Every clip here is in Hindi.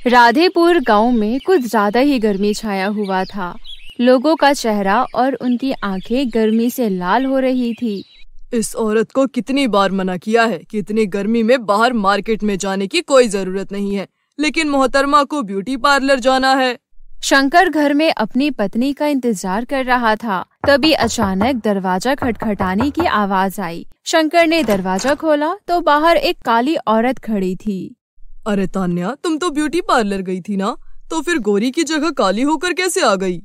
राधेपुर गांव में कुछ ज्यादा ही गर्मी छाया हुआ था। लोगों का चेहरा और उनकी आंखें गर्मी से लाल हो रही थी। इस औरत को कितनी बार मना किया है कि इतनी गर्मी में बाहर मार्केट में जाने की कोई जरूरत नहीं है, लेकिन मोहतरमा को ब्यूटी पार्लर जाना है। शंकर घर में अपनी पत्नी का इंतजार कर रहा था। तभी अचानक दरवाजा खटखटाने की आवाज आई। शंकर ने दरवाजा खोला तो बाहर एक काली औरत खड़ी थी। अरे तान्या, तुम तो ब्यूटी पार्लर गई थी ना, तो फिर गोरी की जगह काली होकर कैसे आ गई?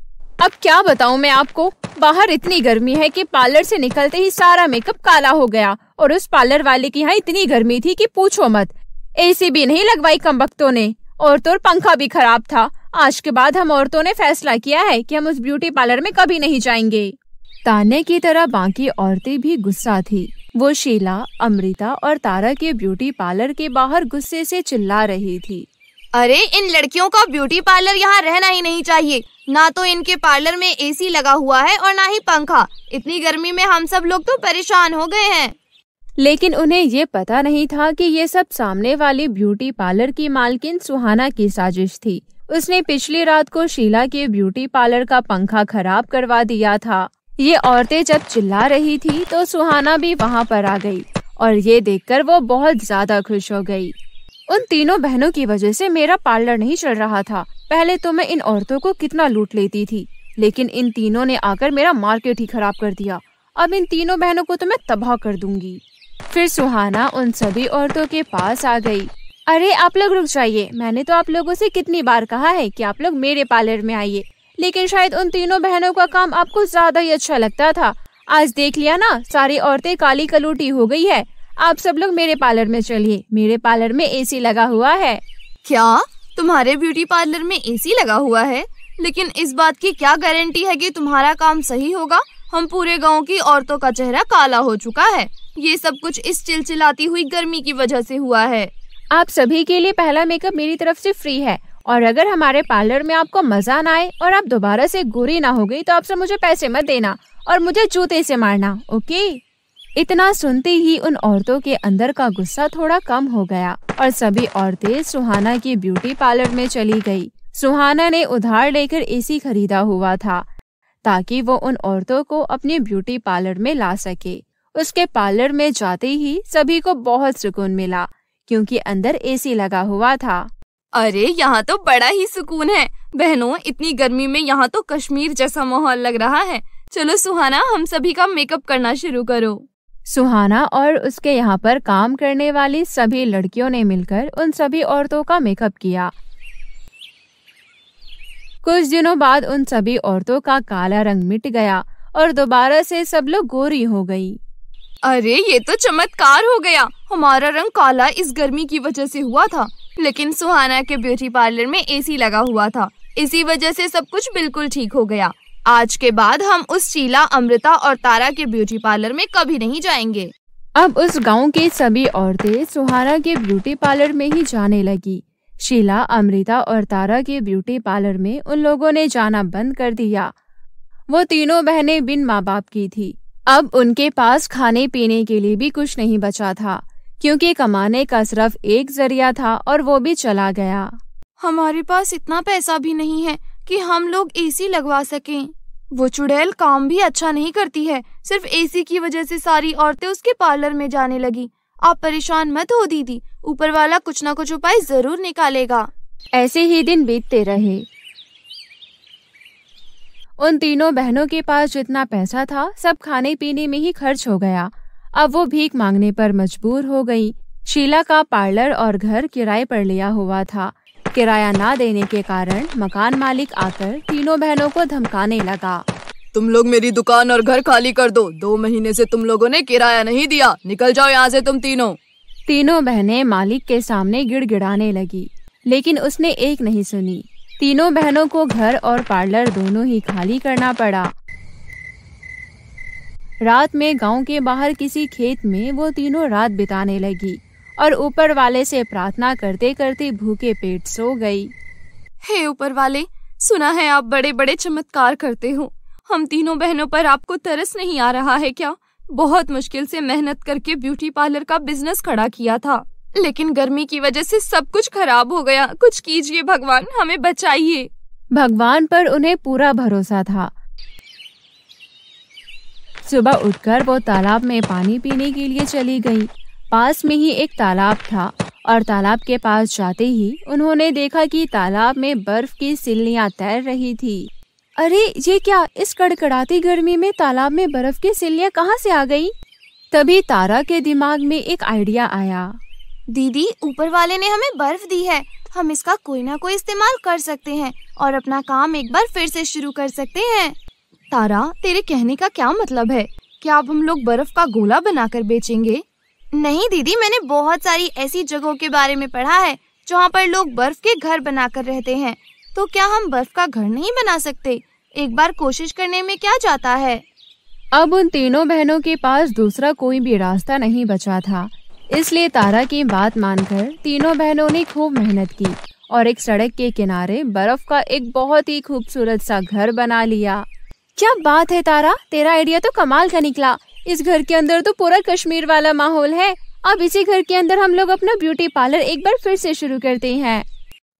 अब क्या बताऊं मैं आपको, बाहर इतनी गर्मी है कि पार्लर से निकलते ही सारा मेकअप काला हो गया। और उस पार्लर वाले की यहाँ इतनी गर्मी थी कि पूछो मत। एसी भी नहीं लगवाई कमबख्तों ने, और तो पंखा भी खराब था। आज के बाद हम औरतों ने फैसला किया है कि हम उस ब्यूटी पार्लर में कभी नहीं जाएंगे। तान्या की तरह बाकी औरतें भी गुस्सा थी। वो शीला, अमृता और तारा के ब्यूटी पार्लर के बाहर गुस्से से चिल्ला रही थी। अरे इन लड़कियों का ब्यूटी पार्लर यहाँ रहना ही नहीं चाहिए। ना तो इनके पार्लर में एसी लगा हुआ है और ना ही पंखा। इतनी गर्मी में हम सब लोग तो परेशान हो गए हैं। लेकिन उन्हें ये पता नहीं था कि ये सब सामने वाली ब्यूटी पार्लर की मालकिन सुहाना की साजिश थी। उसने पिछली रात को शीला के ब्यूटी पार्लर का पंखा खराब करवा दिया था। ये औरतें जब चिल्ला रही थी तो सुहाना भी वहाँ पर आ गई और ये देखकर वो बहुत ज्यादा खुश हो गई। उन तीनों बहनों की वजह से मेरा पार्लर नहीं चल रहा था। पहले तो मैं इन औरतों को कितना लूट लेती थी, लेकिन इन तीनों ने आकर मेरा मार्केट ही खराब कर दिया। अब इन तीनों बहनों को तो मैं तबाह कर दूंगी। फिर सुहाना उन सभी औरतों के पास आ गई। अरे आप लोग रुक जाइए, मैंने तो आप लोगों से कितनी बार कहा है कि आप लोग मेरे पार्लर में आइए, लेकिन शायद उन तीनों बहनों का काम आपको ज्यादा ही अच्छा लगता था। आज देख लिया ना, सारी औरतें काली कलूटी हो गई है। आप सब लोग मेरे पार्लर में चलिए, मेरे पार्लर में एसी लगा हुआ है। क्या तुम्हारे ब्यूटी पार्लर में एसी लगा हुआ है? लेकिन इस बात की क्या गारंटी है कि तुम्हारा काम सही होगा? हम पूरे गांव की औरतों का चेहरा काला हो चुका है। ये सब कुछ इस चिलचिलाती हुई गर्मी की वजह से हुआ है। आप सभी के लिए पहला मेकअप मेरी तरफ से फ्री है, और अगर हमारे पार्लर में आपको मजा ना आए और आप दोबारा से गोरी ना हो गई तो आप सब मुझे पैसे मत देना और मुझे जूते से मारना, ओके? इतना सुनते ही उन औरतों के अंदर का गुस्सा थोड़ा कम हो गया और सभी औरतें सुहाना की ब्यूटी पार्लर में चली गई। सुहाना ने उधार लेकर एसी खरीदा हुआ था ताकि वो उन औरतों को अपने ब्यूटी पार्लर में ला सके। उसके पार्लर में जाते ही सभी को बहुत सुकून मिला क्योंकि अंदर एसी लगा हुआ था। अरे यहाँ तो बड़ा ही सुकून है। बहनों, इतनी गर्मी में यहाँ तो कश्मीर जैसा माहौल लग रहा है। चलो सुहाना, हम सभी का मेकअप करना शुरू करो। सुहाना और उसके यहाँ पर काम करने वाली सभी लड़कियों ने मिलकर उन सभी औरतों का मेकअप किया। कुछ दिनों बाद उन सभी औरतों का काला रंग मिट गया और दोबारा से सब लोग गोरी हो गई। अरे ये तो चमत्कार हो गया। हमारा रंग काला इस गर्मी की वजह से हुआ था, लेकिन सुहाना के ब्यूटी पार्लर में एसी लगा हुआ था। इसी वजह से सब कुछ बिल्कुल ठीक हो गया। आज के बाद हम उस शीला, अमृता और तारा के ब्यूटी पार्लर में कभी नहीं जाएंगे। अब उस गांव की सभी औरतें सुहाना के ब्यूटी पार्लर में ही जाने लगी। शीला, अमृता और तारा के ब्यूटी पार्लर में उन लोगों ने जाना बंद कर दिया। वो तीनों बहनें बिन माँ बाप की थी। अब उनके पास खाने पीने के लिए भी कुछ नहीं बचा था क्योंकि कमाने का सिर्फ एक जरिया था और वो भी चला गया। हमारे पास इतना पैसा भी नहीं है कि हम लोग एसी लगवा सकें। वो चुड़ैल काम भी अच्छा नहीं करती है। सिर्फ एसी की वजह से सारी औरतें उसके पार्लर में जाने लगी। आप परेशान मत हो दीदी, ऊपर वाला कुछ ना कुछ उपाय जरूर निकालेगा। ऐसे ही दिन बीतते रहे। उन तीनों बहनों के पास जितना पैसा था सब खाने पीने में ही खर्च हो गया। अब वो भीख मांगने पर मजबूर हो गई। शीला का पार्लर और घर किराए पर लिया हुआ था। किराया ना देने के कारण मकान मालिक आकर तीनों बहनों को धमकाने लगा। तुम लोग मेरी दुकान और घर खाली कर दो। 2 महीने से तुम लोगों ने किराया नहीं दिया। निकल जाओ यहाँ से तुम तीनों। तीनों बहनें मालिक के सामने गिड़गिड़ाने लगी, लेकिन उसने एक नहीं सुनी। तीनों बहनों को घर और पार्लर दोनों ही खाली करना पड़ा। रात में गांव के बाहर किसी खेत में वो तीनों रात बिताने लगी और ऊपर वाले से प्रार्थना करते करते भूखे पेट सो गई। हे ऊपर वाले, सुना है आप बड़े बड़े चमत्कार करते हो। हम तीनों बहनों पर आपको तरस नहीं आ रहा है क्या? बहुत मुश्किल से मेहनत करके ब्यूटी पार्लर का बिजनेस खड़ा किया था। लेकिन गर्मी की वजह से सब कुछ खराब हो गया। कुछ कीजिए भगवान, हमें बचाइए। भगवान पर उन्हें पूरा भरोसा था। सुबह उठकर वो तालाब में पानी पीने के लिए चली गई। पास में ही एक तालाब था और तालाब के पास जाते ही उन्होंने देखा कि तालाब में बर्फ की सिल्लियां तैर रही थी। अरे ये क्या, इस कड़कड़ाती गर्मी में तालाब में बर्फ की सिल्लियां कहाँ से आ गई? तभी तारा के दिमाग में एक आइडिया आया। दीदी, ऊपर वाले ने हमें बर्फ दी है, हम इसका कोई ना कोई इस्तेमाल कर सकते हैं और अपना काम एक बार फिर से शुरू कर सकते हैं। तारा, तेरे कहने का क्या मतलब है? क्या अब हम लोग बर्फ का गोला बनाकर बेचेंगे? नहीं दीदी, मैंने बहुत सारी ऐसी जगहों के बारे में पढ़ा है जहाँ पर लोग बर्फ के घर बनाकर रहते हैं। तो क्या हम बर्फ का घर नहीं बना सकते? एक बार कोशिश करने में क्या जाता है। अब उन तीनों बहनों के पास दूसरा कोई भी रास्ता नहीं बचा था, इसलिए तारा की बात मानकर तीनों बहनों ने खूब मेहनत की और एक सड़क के किनारे बर्फ का एक बहुत ही खूबसूरत सा घर बना लिया। क्या बात है तारा, तेरा आइडिया तो कमाल का निकला। इस घर के अंदर तो पूरा कश्मीर वाला माहौल है। अब इसी घर के अंदर हम लोग अपना ब्यूटी पार्लर एक बार फिर से शुरू करते हैं।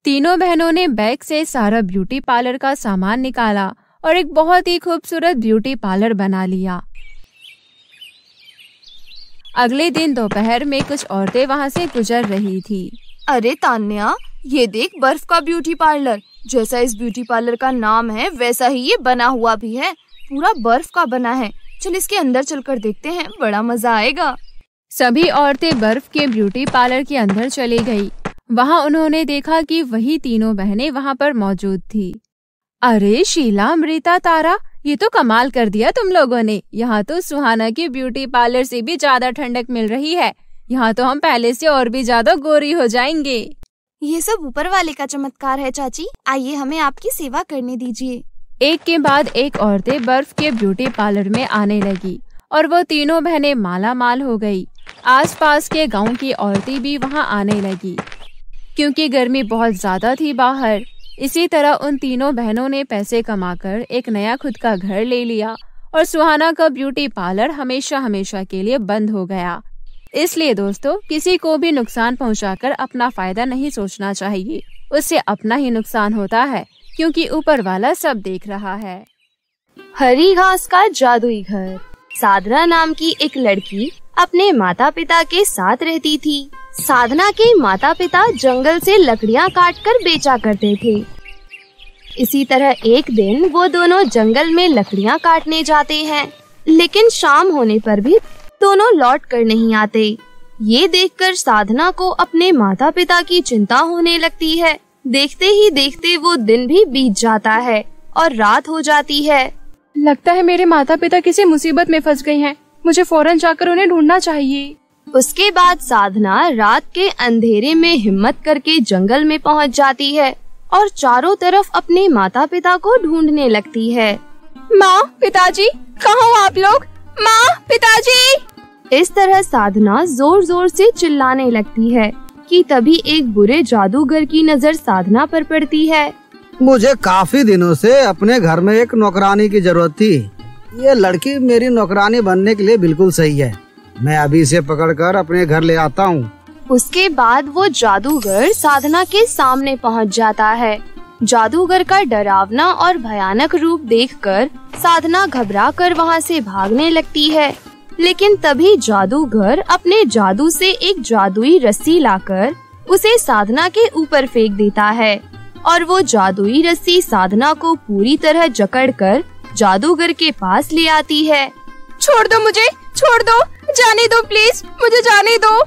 तीनों बहनों ने बैग से सारा ब्यूटी पार्लर का सामान निकाला और एक बहुत ही खूबसूरत ब्यूटी पार्लर बना लिया। अगले दिन दोपहर में कुछ औरतें वहाँ से गुजर रही थी। अरे तान्या, ये देख बर्फ का ब्यूटी पार्लर। जैसा इस ब्यूटी पार्लर का नाम है वैसा ही ये बना हुआ भी है। पूरा बर्फ का बना है। चल इसके अंदर चलकर देखते हैं, बड़ा मजा आएगा। सभी औरतें बर्फ के ब्यूटी पार्लर के अंदर चली गई। वहाँ उन्होंने देखा कि वही तीनों बहनें वहाँ पर मौजूद थी। अरे शीला, अमृता, तारा, ये तो कमाल कर दिया तुम लोगों ने। यहाँ तो सुहाना की ब्यूटी पार्लर से भी ज्यादा ठंडक मिल रही है। यहाँ तो हम पहले से और भी ज्यादा गोरी हो जाएंगे। ये सब ऊपर वाले का चमत्कार है चाची। आइए हमें आपकी सेवा करने दीजिए। एक के बाद एक औरतें बर्फ के ब्यूटी पार्लर में आने लगी और वो तीनों बहनें माला माल हो गई। आसपास के गांव की औरतें भी वहां आने लगी क्योंकि गर्मी बहुत ज्यादा थी बाहर। इसी तरह उन तीनों बहनों ने पैसे कमाकर एक नया खुद का घर ले लिया और सुहाना का ब्यूटी पार्लर हमेशा हमेशा के लिए बंद हो गया। इसलिए दोस्तों, किसी को भी नुकसान पहुंचाकर अपना फायदा नहीं सोचना चाहिए। उससे अपना ही नुकसान होता है क्योंकि ऊपर वाला सब देख रहा है। हरी घास का जादुई घर। साधना नाम की एक लड़की अपने माता पिता के साथ रहती थी। साधना के माता पिता जंगल से लकड़ियाँ काटकर बेचा करते थे। इसी तरह एक दिन वो दोनों जंगल में लकड़ियाँ काटने जाते हैं, लेकिन शाम होने पर भी दोनों लौट कर नहीं आते। ये देखकर साधना को अपने माता पिता की चिंता होने लगती है। देखते ही देखते वो दिन भी बीत जाता है और रात हो जाती है। लगता है मेरे माता पिता किसी मुसीबत में फंस गए हैं। मुझे फौरन जाकर उन्हें ढूंढना चाहिए। उसके बाद साधना रात के अंधेरे में हिम्मत करके जंगल में पहुंच जाती है और चारों तरफ अपने माता पिता को ढूंढने लगती है। माँ, पिताजी, कहाँ हो आप लोग? माँ, पिताजी। इस तरह साधना जोर जोर से चिल्लाने लगती है कि तभी एक बुरे जादूगर की नजर साधना पर पड़ती है। मुझे काफी दिनों से अपने घर में एक नौकरानी की जरूरत थी। ये लड़की मेरी नौकरानी बनने के लिए बिल्कुल सही है। मैं अभी इसे पकड़कर अपने घर ले आता हूँ। उसके बाद वो जादूगर साधना के सामने पहुँच जाता है। जादूगर का डरावना और भयानक रूप देखकर साधना घबरा कर वहाँ से भागने लगती है, लेकिन तभी जादूगर अपने जादू से एक जादुई रस्सी लाकर उसे साधना के ऊपर फेंक देता है और वो जादुई रस्सी साधना को पूरी तरह जकड़कर जादूगर के पास ले आती है। छोड़ दो मुझे, छोड़ दो, जाने दो प्लीज, मुझे जाने दो।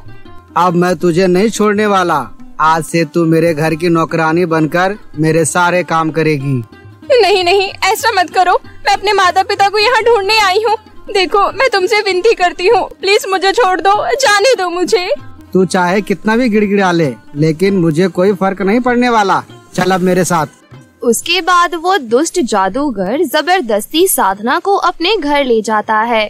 अब मैं तुझे नहीं छोड़ने वाला। आज से तू मेरे घर की नौकरानी बनकर मेरे सारे काम करेगी। नहीं नहीं, ऐसा मत करो। मैं अपने माता पिता को यहाँ ढूंढने आई हूँ। देखो, मैं तुमसे विनती करती हूँ, प्लीज मुझे छोड़ दो, जाने दो मुझे। तू चाहे कितना भी गिड़गिड़ा ले, लेकिन मुझे कोई फर्क नहीं पड़ने वाला। चल अब मेरे साथ। उसके बाद वो दुष्ट जादूगर जबरदस्ती साधना को अपने घर ले जाता है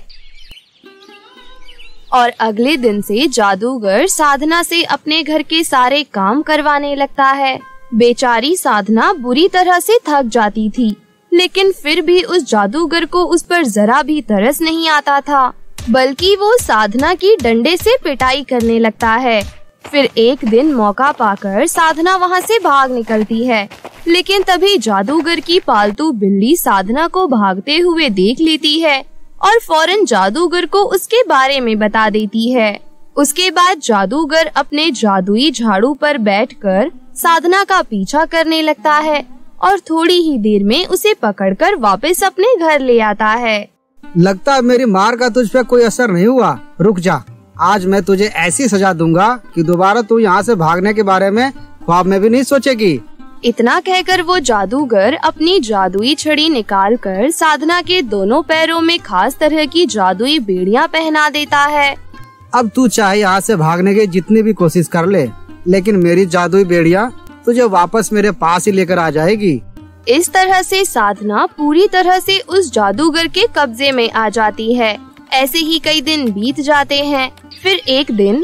और अगले दिन से जादूगर साधना से अपने घर के सारे काम करवाने लगता है। बेचारी साधना बुरी तरह से थक जाती थी, लेकिन फिर भी उस जादूगर को उस पर जरा भी तरस नहीं आता था, बल्कि वो साधना की डंडे से पिटाई करने लगता है। फिर एक दिन मौका पाकर साधना वहाँ से भाग निकलती है, लेकिन तभी जादूगर की पालतू बिल्ली साधना को भागते हुए देख लेती है और फौरन जादूगर को उसके बारे में बता देती है। उसके बाद जादूगर अपने जादुई झाड़ू पर बैठकर साधना का पीछा करने लगता है और थोड़ी ही देर में उसे पकड़कर वापस अपने घर ले आता है। लगता है मेरी मार का तुझ पे कोई असर नहीं हुआ। रुक जा, आज मैं तुझे ऐसी सजा दूंगा कि दोबारा तू यहाँ से भागने के बारे में ख्वाब में भी नहीं सोचेगी। इतना कहकर वो जादूगर अपनी जादुई छड़ी निकालकर साधना के दोनों पैरों में खास तरह की जादुई बेड़ियां पहना देता है। अब तू चाहे यहाँ से भागने की जितनी भी कोशिश कर ले, लेकिन मेरी जादुई बेड़ियां तुझे वापस मेरे पास ही लेकर आ जाएगी। इस तरह से साधना पूरी तरह से उस जादूगर के कब्जे में आ जाती है। ऐसे ही कई दिन बीत जाते हैं। फिर एक दिन,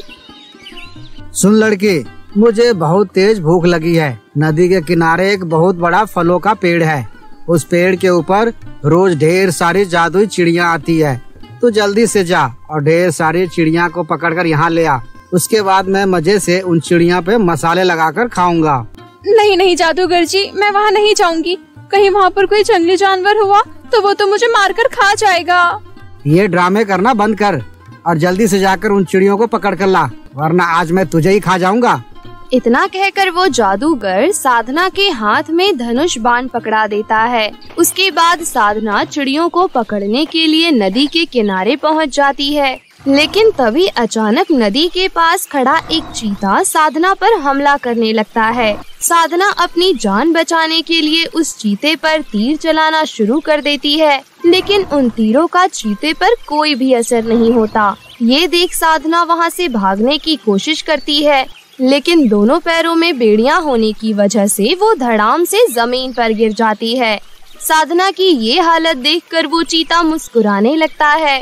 सुन लड़की, मुझे बहुत तेज भूख लगी है। नदी के किनारे एक बहुत बड़ा फलों का पेड़ है। उस पेड़ के ऊपर रोज ढेर सारी जादुई चिड़िया आती है। तू जल्दी से जा और ढेर सारी चिड़िया को पकड़कर यहाँ ले आ। उसके बाद मैं मजे से उन चिड़िया पे मसाले लगाकर खाऊंगा। नहीं नहीं जादूगर जी, मैं वहाँ नहीं जाऊंगी। कहीं वहाँ पर कोई जंगली जानवर हुआ तो वो तो मुझे मारकर खा जाएगा। ये ड्रामे करना बंद कर और जल्दी से जाकर उन चिड़ियों को पकड़ कर ला, वरना आज मैं तुझे ही खा जाऊंगा। इतना कहकर वो जादूगर साधना के हाथ में धनुष बाण पकड़ा देता है। उसके बाद साधना चिड़ियों को पकड़ने के लिए नदी के किनारे पहुंच जाती है, लेकिन तभी अचानक नदी के पास खड़ा एक चीता साधना पर हमला करने लगता है। साधना अपनी जान बचाने के लिए उस चीते पर तीर चलाना शुरू कर देती है, लेकिन उन तीरों का चीते पर कोई भी असर नहीं होता। ये देख साधना वहाँ से भागने की कोशिश करती है, लेकिन दोनों पैरों में बेड़ियां होने की वजह से वो धड़ाम से जमीन पर गिर जाती है। साधना की ये हालत देखकर वो चीता मुस्कुराने लगता है।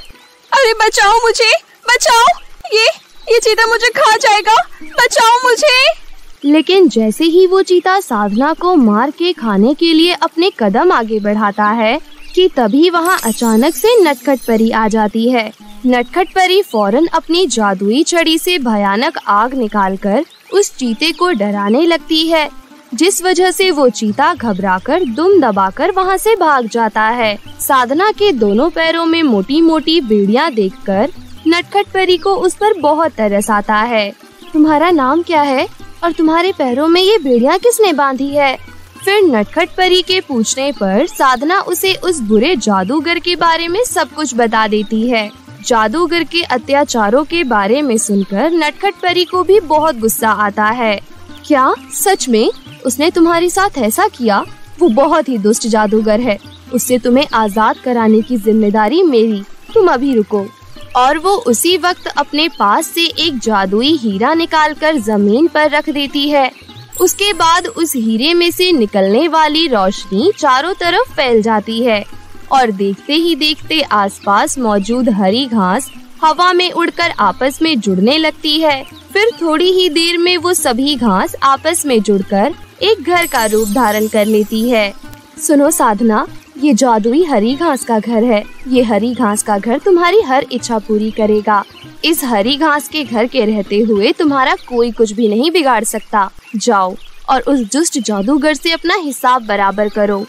अरे बचाओ मुझे, बचाओ, ये चीता मुझे खा जाएगा, बचाओ मुझे। लेकिन जैसे ही वो चीता साधना को मार के खाने के लिए अपने कदम आगे बढ़ाता है कि तभी वहाँ अचानक से नटखट परी आ जाती है। नटखट परी फौरन अपनी जादुई छड़ी से भयानक आग निकालकर उस चीते को डराने लगती है, जिस वजह से वो चीता घबराकर दुम दबाकर वहाँ से भाग जाता है। साधना के दोनों पैरों में मोटी मोटी बेड़ियां देखकर नटखट परी को उस पर बहुत तरस आता है। तुम्हारा नाम क्या है और तुम्हारे पैरों में ये बेड़ियां किसने बांधी है? फिर नटखट परी के पूछने पर साधना उसे उस बुरे जादूगर के बारे में सब कुछ बता देती है। जादूगर के अत्याचारों के बारे में सुनकर नटखट परी को भी बहुत गुस्सा आता है। क्या सच में उसने तुम्हारे साथ ऐसा किया? वो बहुत ही दुष्ट जादूगर है। उससे तुम्हें आजाद कराने की जिम्मेदारी मेरी। तुम अभी रुको। और वो उसी वक्त अपने पास से एक जादुई हीरा निकालकर जमीन पर रख देती है। उसके बाद उस हीरे में से निकलने वाली रोशनी चारों तरफ फैल जाती है और देखते ही देखते आसपास मौजूद हरी घास हवा में उड़कर आपस में जुड़ने लगती है। फिर थोड़ी ही देर में वो सभी घास आपस में जुड़कर एक घर का रूप धारण कर लेती है। सुनो साधना, ये जादुई हरी घास का घर है। ये हरी घास का घर तुम्हारी हर इच्छा पूरी करेगा। इस हरी घास के घर के रहते हुए तुम्हारा कोई कुछ भी नहीं बिगाड़ सकता। जाओ और उस दुष्ट जादूगर से अपना हिसाब बराबर करो।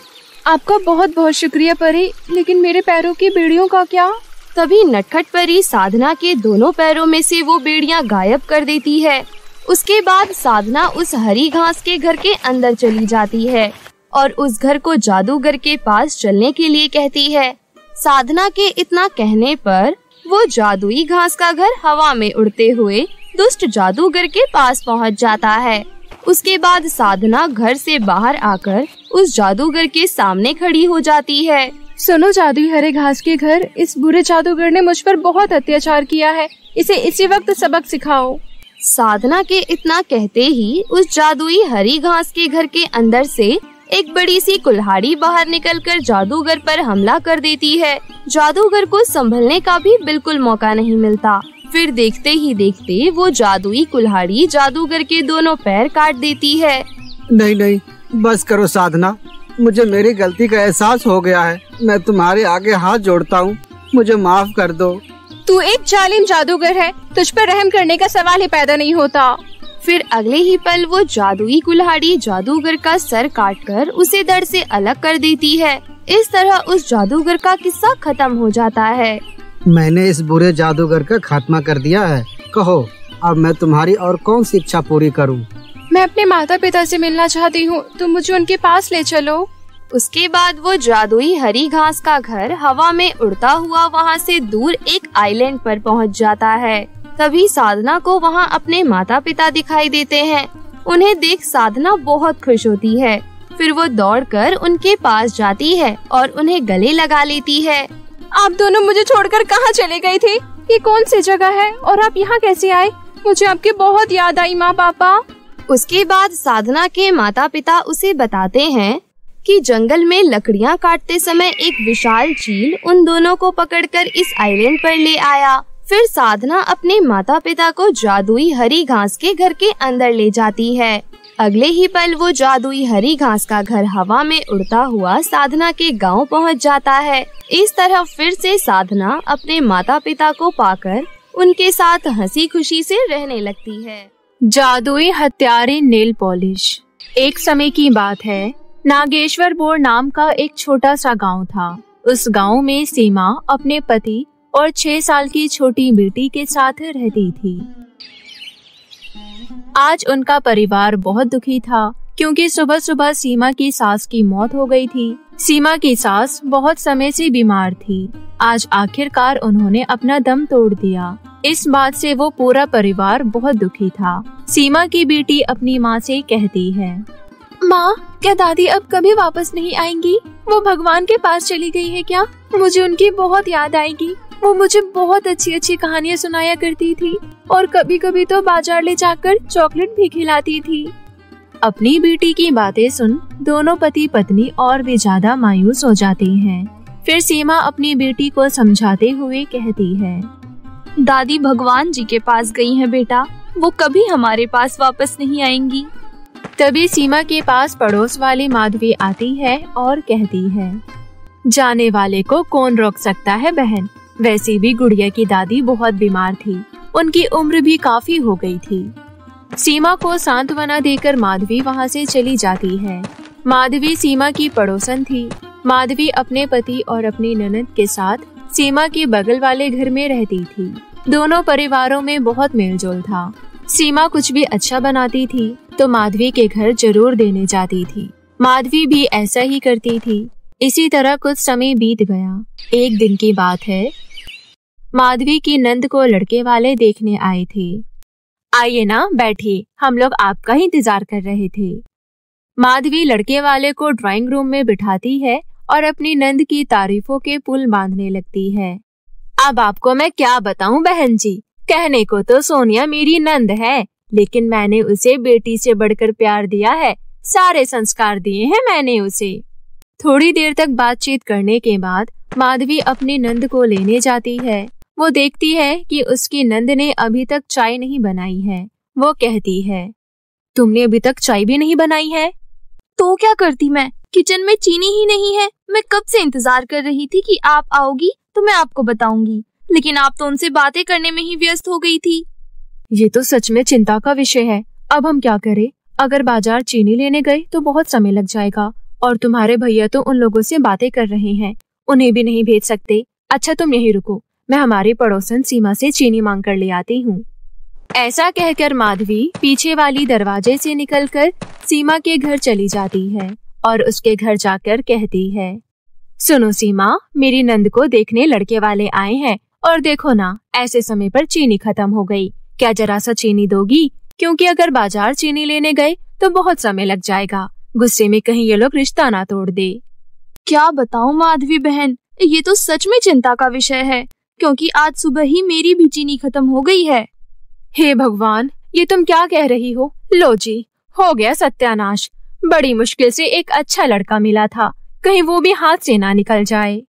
आपका बहुत बहुत शुक्रिया परी, लेकिन मेरे पैरों की बेड़ियों का क्या? तभी नटखट परी साधना के दोनों पैरों में से वो बेड़ियां गायब कर देती है। उसके बाद साधना उस हरी घास के घर के अंदर चली जाती है और उस घर को जादूगर के पास चलने के लिए कहती है। साधना के इतना कहने पर वो जादुई घास का घर हवा में उड़ते हुए दुष्ट जादूगर के पास पहुंच जाता है। उसके बाद साधना घर से बाहर आकर उस जादूगर के सामने खड़ी हो जाती है। सुनो जादुई हरे घास के घर, इस बुरे जादूगर ने मुझ पर बहुत अत्याचार किया है। इसे इसी वक्त सबक सिखाओ। साधना के इतना कहते ही उस जादुई हरी घास के घर के अंदर से एक बड़ी सी कुल्हाड़ी बाहर निकलकर जादूगर पर हमला कर देती है। जादूगर को संभलने का भी बिल्कुल मौका नहीं मिलता। फिर देखते ही देखते वो जादुई कुल्हाड़ी जादूगर के दोनों पैर काट देती है। नहीं नहीं, बस करो साधना, मुझे मेरी गलती का एहसास हो गया है। मैं तुम्हारे आगे हाथ जोड़ता हूँ, मुझे माफ कर दो। तू एक जालिम जादूगर है, तुझ पर रहम करने का सवाल ही पैदा नहीं होता। फिर अगले ही पल वो जादुई कुल्हाड़ी जादूगर का सर काटकर उसे धड़ से अलग कर देती है। इस तरह उस जादूगर का किस्सा खत्म हो जाता है। मैंने इस बुरे जादूगर का खात्मा कर दिया है। कहो, अब मैं तुम्हारी और कौन सी इच्छा पूरी करूं? मैं अपने माता पिता से मिलना चाहती हूँ, तुम मुझे उनके पास ले चलो। उसके बाद वो जादुई हरी घास का घर हवा में उड़ता हुआ वहाँ से दूर एक आइलैंड पर पहुँच जाता है। तभी साधना को वहाँ अपने माता पिता दिखाई देते हैं। उन्हें देख साधना बहुत खुश होती है। फिर वो दौड़कर उनके पास जाती है और उन्हें गले लगा लेती है। आप दोनों मुझे छोड़कर कहाँ चले गए थे? ये कौन सी जगह है और आप यहाँ कैसे आए? मुझे आपकी बहुत याद आई माँ पापा। उसके बाद साधना के माता पिता उसे बताते हैं कि जंगल में लकड़ियाँ काटते समय एक विशाल चील उन दोनों को पकड़कर इस आइलैंड पर ले आया। फिर साधना अपने माता पिता को जादुई हरी घास के घर के अंदर ले जाती है। अगले ही पल वो जादुई हरी घास का घर हवा में उड़ता हुआ साधना के गांव पहुंच जाता है। इस तरह फिर से साधना अपने माता पिता को पाकर उनके साथ हंसी खुशी से रहने लगती है। जादुई हत्यारे नेल पॉलिश। एक समय की बात है, नागेश्वरपुर नाम का एक छोटा सा गांव था। उस गांव में सीमा अपने पति और 6 साल की छोटी बेटी के साथ रहती थी। आज उनका परिवार बहुत दुखी था क्योंकि सुबह सुबह सीमा की सास की मौत हो गई थी। सीमा की सास बहुत समय से बीमार थी। आज आखिरकार उन्होंने अपना दम तोड़ दिया। इस बात से वो पूरा परिवार बहुत दुखी था। सीमा की बेटी अपनी माँ से कहती है, माँ, क्या दादी अब कभी वापस नहीं आएंगी? वो भगवान के पास चली गई है क्या? मुझे उनकी बहुत याद आएगी। वो मुझे बहुत अच्छी अच्छी कहानियाँ सुनाया करती थी और कभी कभी तो बाजार ले जाकर चॉकलेट भी खिलाती थी। अपनी बेटी की बातें सुन दोनों पति पत्नी और भी ज्यादा मायूस हो जाते हैं। फिर सीमा अपनी बेटी को समझाते हुए कहती है, दादी भगवान जी के पास गई हैं बेटा, वो कभी हमारे पास वापस नहीं आएंगी। तभी सीमा के पास पड़ोस वाली माधवी आती है और कहती है, जाने वाले को कौन रोक सकता है बहन। वैसे भी गुड़िया की दादी बहुत बीमार थी, उनकी उम्र भी काफी हो गई थी। सीमा को सांत्वना देकर माधवी वहाँ से चली जाती है। माधवी सीमा की पड़ोसन थी। माधवी अपने पति और अपनी ननद के साथ सीमा के बगल वाले घर में रहती थी। दोनों परिवारों में बहुत मेलजोल था। सीमा कुछ भी अच्छा बनाती थी तो माधवी के घर जरूर देने जाती थी। माधवी भी ऐसा ही करती थी। इसी तरह कुछ समय बीत गया। एक दिन की बात है, माधवी की नंद को लड़के वाले देखने आए थे। आइए ना, बैठिए, हम लोग आपका ही इंतजार कर रहे थे। माधवी लड़के वाले को ड्राइंग रूम में बिठाती है और अपनी नंद की तारीफों के पुल बांधने लगती है। अब आपको मैं क्या बताऊं बहन जी, कहने को तो सोनिया मेरी नंद है, लेकिन मैंने उसे बेटी से बढ़कर प्यार दिया है। सारे संस्कार दिए हैं मैंने उसे। थोड़ी देर तक बातचीत करने के बाद माधवी अपनी नंद को लेने जाती है। वो देखती है कि उसकी नंद ने अभी तक चाय नहीं बनाई है। वो कहती है, तुमने अभी तक चाय भी नहीं बनाई है? तो क्या करती मैं, किचन में चीनी ही नहीं है। मैं कब से इंतजार कर रही थी कि आप आओगी तो मैं आपको बताऊंगी, लेकिन आप तो उनसे बातें करने में ही व्यस्त हो गई थी। ये तो सच में चिंता का विषय है। अब हम क्या करें? अगर बाजार चीनी लेने गए तो बहुत समय लग जाएगा और तुम्हारे भैया तो उन लोगों से बातें कर रहे हैं, उन्हें भी नहीं भेज सकते। अच्छा तुम यहीं रुको, मैं हमारी पड़ोसन सीमा से चीनी मांग कर ले आती हूँ। ऐसा कहकर माधवी पीछे वाली दरवाजे से निकलकर सीमा के घर चली जाती है और उसके घर जाकर कहती है, सुनो सीमा, मेरी नंद को देखने लड़के वाले आए हैं और देखो ना, ऐसे समय पर चीनी खत्म हो गई। क्या जरा सा चीनी दोगी? क्योंकि अगर बाजार चीनी लेने गए तो बहुत समय लग जाएगा। गुस्से में कहीं ये लोग रिश्ता ना तोड़ दे। क्या बताऊं माधवी बहन, ये तो सच में चिंता का विषय है, क्योंकि आज सुबह ही मेरी भी चीनी खत्म हो गई है। हे भगवान, ये तुम क्या कह रही हो? लो जी, हो गया सत्यानाश। बड़ी मुश्किल से एक अच्छा लड़का मिला था, कहीं वो भी हाथ से ना निकल जाए।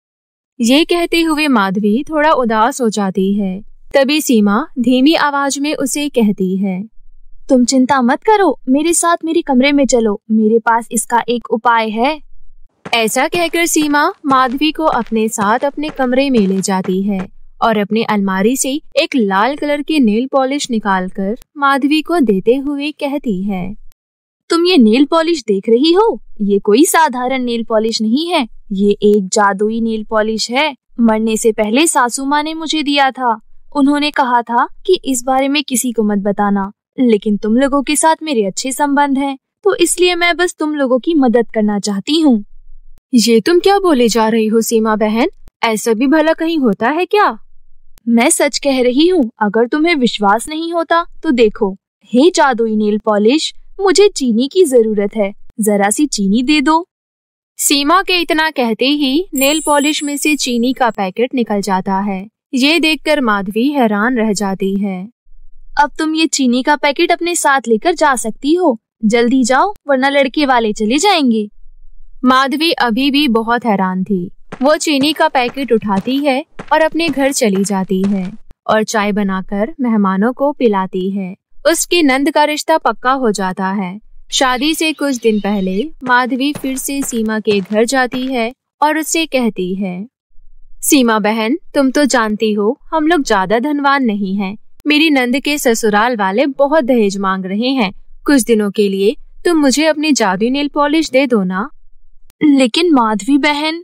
ये कहते हुए माधवी थोड़ा उदास हो जाती है। तभी सीमा धीमी आवाज में उसे कहती है, तुम चिंता मत करो, मेरे साथ मेरे कमरे में चलो, मेरे पास इसका एक उपाय है। ऐसा कहकर सीमा माधवी को अपने साथ अपने कमरे में ले जाती है और अपने अलमारी से एक लाल कलर की नेल पॉलिश निकालकर माधवी को देते हुए कहती है, तुम ये नेल पॉलिश देख रही हो? ये कोई साधारण नेल पॉलिश नहीं है, ये एक जादुई नेल पॉलिश है। मरने से पहले सासू माँ ने मुझे दिया था। उन्होंने कहा था कि इस बारे में किसी को मत बताना, लेकिन तुम लोगों के साथ मेरे अच्छे संबंध हैं, तो इसलिए मैं बस तुम लोगों की मदद करना चाहती हूँ। ये तुम क्या बोले जा रही हो सीमा बहन? ऐसा भी भला कहीं होता है क्या? मैं सच कह रही हूँ। अगर तुम्हें विश्वास नहीं होता तो देखो। हे जादुई नेल पॉलिश, मुझे चीनी की जरूरत है, जरा सी चीनी दे दो। सीमा के इतना कहते ही नेल पॉलिश में से चीनी का पैकेट निकल जाता है। ये देखकर माधवी हैरान रह जाती है। अब तुम ये चीनी का पैकेट अपने साथ लेकर जा सकती हो। जल्दी जाओ, वरना लड़के वाले चले जाएंगे। माधवी अभी भी बहुत हैरान थी। वो चीनी का पैकेट उठाती है और अपने घर चली जाती है और चाय बनाकर मेहमानों को पिलाती है। उसकी नंद का रिश्ता पक्का हो जाता है। शादी से कुछ दिन पहले माधवी फिर से सीमा के घर जाती है और उससे कहती है, सीमा बहन, तुम तो जानती हो हम लोग ज्यादा धनवान नहीं हैं। मेरी नंद के ससुराल वाले बहुत दहेज मांग रहे हैं। कुछ दिनों के लिए तुम मुझे अपनी जादुई नेल पॉलिश दे दो ना। लेकिन माधवी बहन।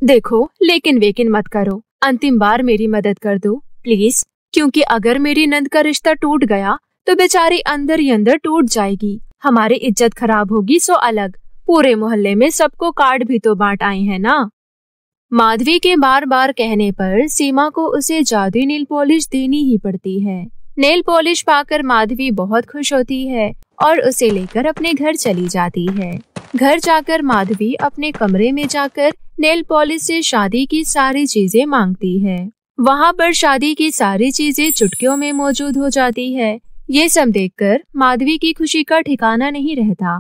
देखो, लेकिन वेकिन मत करो। अंतिम बार मेरी मदद कर दो प्लीज, क्योंकि अगर मेरी नंद का रिश्ता टूट गया तो बेचारी अंदर ही अंदर टूट जाएगी। हमारी इज्जत खराब होगी सो अलग। पूरे मोहल्ले में सबको कार्ड भी तो बांट आए हैं ना। माधवी के बार बार कहने पर सीमा को उसे जादुई नेल पॉलिश देनी ही पड़ती है। नेल पॉलिश पाकर माधवी बहुत खुश होती है और उसे लेकर अपने घर चली जाती है। घर जाकर माधवी अपने कमरे में जाकर नेल पॉलिश से शादी की सारी चीजें मांगती है। वहाँ पर शादी की सारी चीजें चुटकियों में मौजूद हो जाती है। ये सब देखकर माधवी की खुशी का ठिकाना नहीं रहता।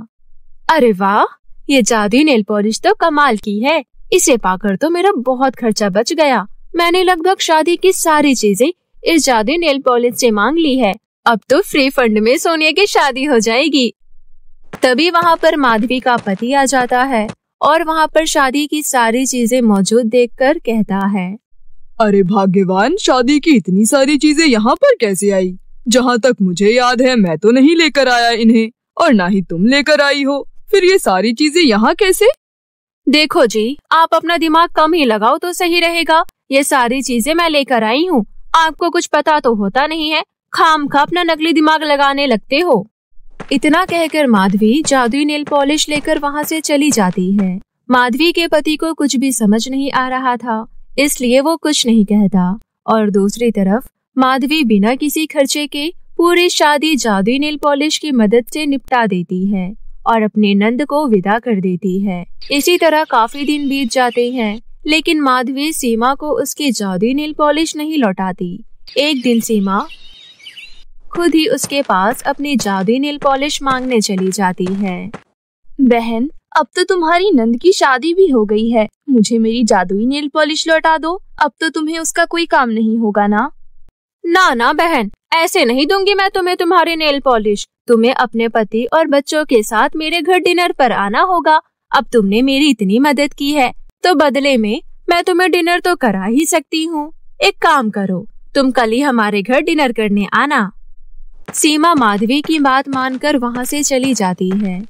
अरे वाह, ये जादुई नेल पॉलिश तो कमाल की है। इसे पाकर तो मेरा बहुत खर्चा बच गया। मैंने लगभग शादी की सारी चीजें इस जादुई नेल पॉलिश से मांग ली है। अब तो फ्री फंड में सोनिया की शादी हो जाएगी। तभी वहाँ पर माधवी का पति आ जाता है और वहाँ पर शादी की सारी चीजें मौजूद देखकर कहता है, अरे भाग्यवान, शादी की इतनी सारी चीजें यहाँ पर कैसे आई? जहाँ तक मुझे याद है मैं तो नहीं लेकर आया इन्हें, और ना ही तुम लेकर आई हो। फिर ये सारी चीजें यहाँ कैसे? देखो जी, आप अपना दिमाग कम ही लगाओ तो सही रहेगा। ये सारी चीजें मैं लेकर आई हूँ। आपको कुछ पता तो होता नहीं है, खामखा अपना नकली दिमाग लगाने लगते हो। इतना कहकर माधवी जादुई नेल पॉलिश लेकर वहाँ से चली जाती है। माधवी के पति को कुछ भी समझ नहीं आ रहा था, इसलिए वो कुछ नहीं कहता। और दूसरी तरफ माधवी बिना किसी खर्चे के पूरी शादी जादुई नेल पॉलिश की मदद से निपटा देती है और अपने नंद को विदा कर देती है। इसी तरह काफी दिन बीत जाते हैं, लेकिन माधवी सीमा को उसकी जादुई नेल पॉलिश नहीं लौटाती। एक दिन सीमा खुद ही उसके पास अपनी जादुई नेल पॉलिश मांगने चली जाती है। बहन, अब तो तुम्हारी नंद की शादी भी हो गई है, मुझे मेरी जादुई नेल पॉलिश लौटा दो। अब तो तुम्हें उसका कोई काम नहीं होगा ना। ना ना बहन, ऐसे नहीं दूंगी मैं तुम्हें तुम्हारी नेल पॉलिश। तुम्हें अपने पति और बच्चों के साथ मेरे घर डिनर पर आना होगा। अब तुमने मेरी इतनी मदद की है तो बदले में मैं तुम्हें डिनर तो करा ही सकती हूँ। एक काम करो, तुम कल ही हमारे घर डिनर करने आना। सीमा माधवी की बात मानकर वहाँ से चली जाती है।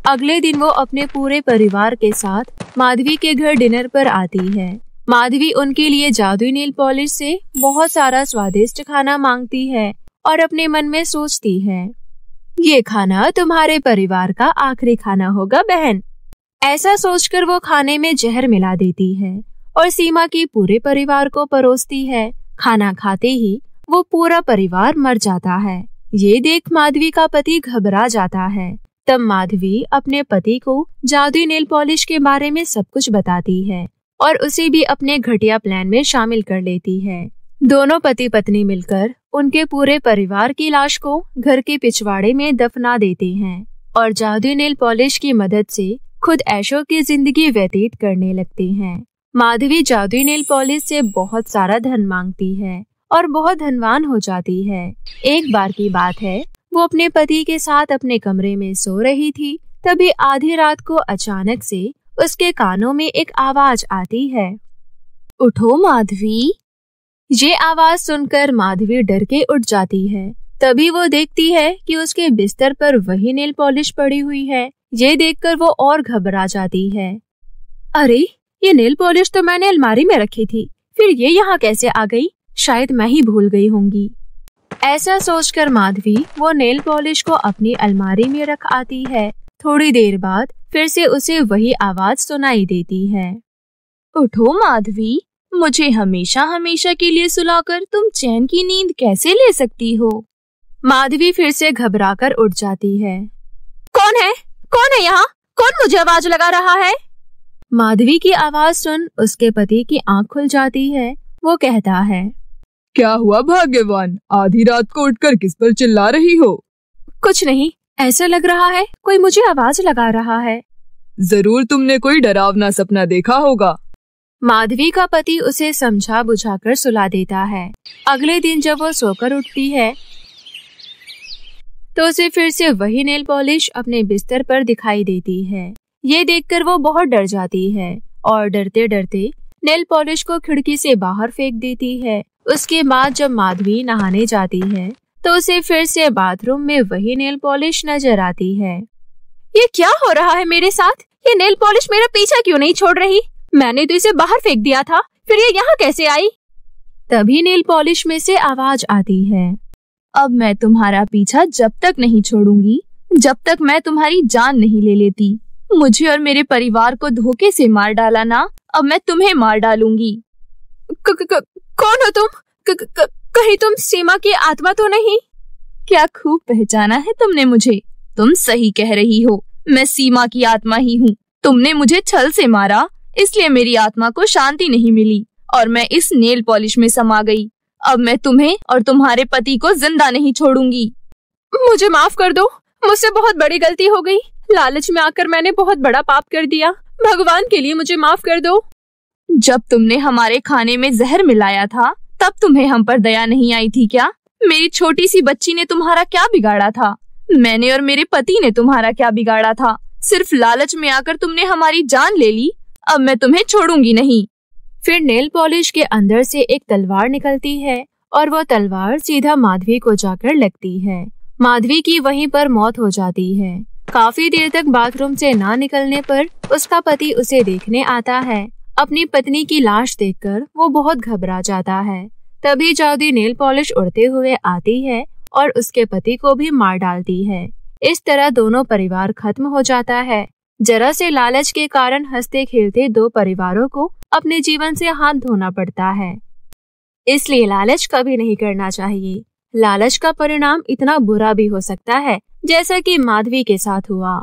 अगले दिन वो अपने पूरे परिवार के साथ माधवी के घर डिनर पर आती है। माधवी उनके लिए जादुई नेल पॉलिश से बहुत सारा स्वादिष्ट खाना मांगती है और अपने मन में सोचती है, ये खाना तुम्हारे परिवार का आखिरी खाना होगा बहन। ऐसा सोचकर वो खाने में जहर मिला देती है और सीमा की पूरे परिवार को परोसती है। खाना खाते ही वो पूरा परिवार मर जाता है। ये देख माधवी का पति घबरा जाता है। तब माधवी अपने पति को जादुई नेल पॉलिश के बारे में सब कुछ बताती है और उसे भी अपने घटिया प्लान में शामिल कर लेती है। दोनों पति पत्नी मिलकर उनके पूरे परिवार की लाश को घर के पिछवाड़े में दफना देते हैं और जादुई नेल पॉलिश की मदद से खुद ऐशो की जिंदगी व्यतीत करने लगते हैं। माधवी जादुई नेल पॉलिश से बहुत सारा धन मांगती है और बहुत धनवान हो जाती है। एक बार की बात है, वो अपने पति के साथ अपने कमरे में सो रही थी। तभी आधी रात को अचानक से उसके कानों में एक आवाज आती है, उठो माधवी। ये आवाज सुनकर माधवी डर के उठ जाती है। तभी वो देखती है कि उसके बिस्तर पर वही नेल पॉलिश पड़ी हुई है। ये देखकर वो और घबरा जाती है। अरे, ये नेल पॉलिश तो मैंने अलमारी में रखी थी, फिर ये यहाँ कैसे आ गई? शायद मैं ही भूल गई होंगी। ऐसा सोचकर माधवी वो नेल पॉलिश को अपनी अलमारी में रख आती है। थोड़ी देर बाद फिर से उसे वही आवाज सुनाई देती है। उठो माधवी, मुझे हमेशा हमेशा के लिए सुलाकर तुम चैन की नींद कैसे ले सकती हो? माधवी फिर से घबराकर उठ जाती है। कौन है? कौन है यहाँ? कौन मुझे आवाज लगा रहा है? माधवी की आवाज सुन उसके पति की आंख खुल जाती है। वो कहता है, क्या हुआ भाग्यवान, आधी रात को उठकर किस पर चिल्ला रही हो? कुछ नहीं, ऐसा लग रहा है कोई मुझे आवाज लगा रहा है। जरूर तुमने कोई डरावना सपना देखा होगा। माधवी का पति उसे समझा बुझाकर सुला देता है। अगले दिन जब वो सोकर उठती है तो उसे फिर से वही नेल पॉलिश अपने बिस्तर पर दिखाई देती है। ये देखकर वो बहुत डर जाती है और डरते डरते नेल पॉलिश को खिड़की से बाहर फेंक देती है। उसके बाद जब माधवी नहाने जाती है तो उसे फिर से बाथरूम में वही नेल पॉलिश नजर आती है। ये क्या हो रहा है मेरे साथ? ये नेल पॉलिश मेरा पीछा क्यों नहीं छोड़ रही? मैंने तो इसे बाहर फेंक दिया था, फिर ये यहाँ कैसे आई? तभी नेल पॉलिश में से आवाज आती है, अब मैं तुम्हारा पीछा जब तक नहीं छोड़ूंगी, जब तक मैं तुम्हारी जान नहीं ले लेती। मुझे और मेरे परिवार को धोखे से मार डाला ना, अब मैं तुम्हें मार डालूंगी। कौन हो तुम? कहीं तुम सीमा की आत्मा तो नहीं? क्या खूब पहचाना है तुमने मुझे। तुम सही कह रही हो, मैं सीमा की आत्मा ही हूँ। तुमने मुझे छल से मारा, इसलिए मेरी आत्मा को शांति नहीं मिली और मैं इस नेल पॉलिश में समा गई। अब मैं तुम्हें और तुम्हारे पति को जिंदा नहीं छोड़ूंगी। मुझे माफ कर दो, मुझसे बहुत बड़ी गलती हो गई। लालच में आकर मैंने बहुत बड़ा पाप कर दिया। भगवान के लिए मुझे माफ कर दो। जब तुमने हमारे खाने में जहर मिलाया था तब तुम्हें हम पर दया नहीं आई थी क्या? मेरी छोटी सी बच्ची ने तुम्हारा क्या बिगाड़ा था? मैंने और मेरे पति ने तुम्हारा क्या बिगाड़ा था? सिर्फ लालच में आकर तुमने हमारी जान ले ली। अब मैं तुम्हें छोड़ूंगी नहीं। फिर नेल पॉलिश के अंदर से एक तलवार निकलती है और वो तलवार सीधा माधवी को जाकर लगती है। माधवी की वहीं पर मौत हो जाती है। काफी देर तक बाथरूम से ना निकलने पर उसका पति उसे देखने आता है। अपनी पत्नी की लाश देखकर वो बहुत घबरा जाता है। तभी जादुई नेल पॉलिश उड़ते हुए आती है और उसके पति को भी मार डालती है। इस तरह दोनों परिवार खत्म हो जाता है। जरा से लालच के कारण हंसते खेलते दो परिवारों को अपने जीवन से हाथ धोना पड़ता है। इसलिए लालच कभी नहीं करना चाहिए। लालच का परिणाम इतना बुरा भी हो सकता है जैसा कि माधवी के साथ हुआ।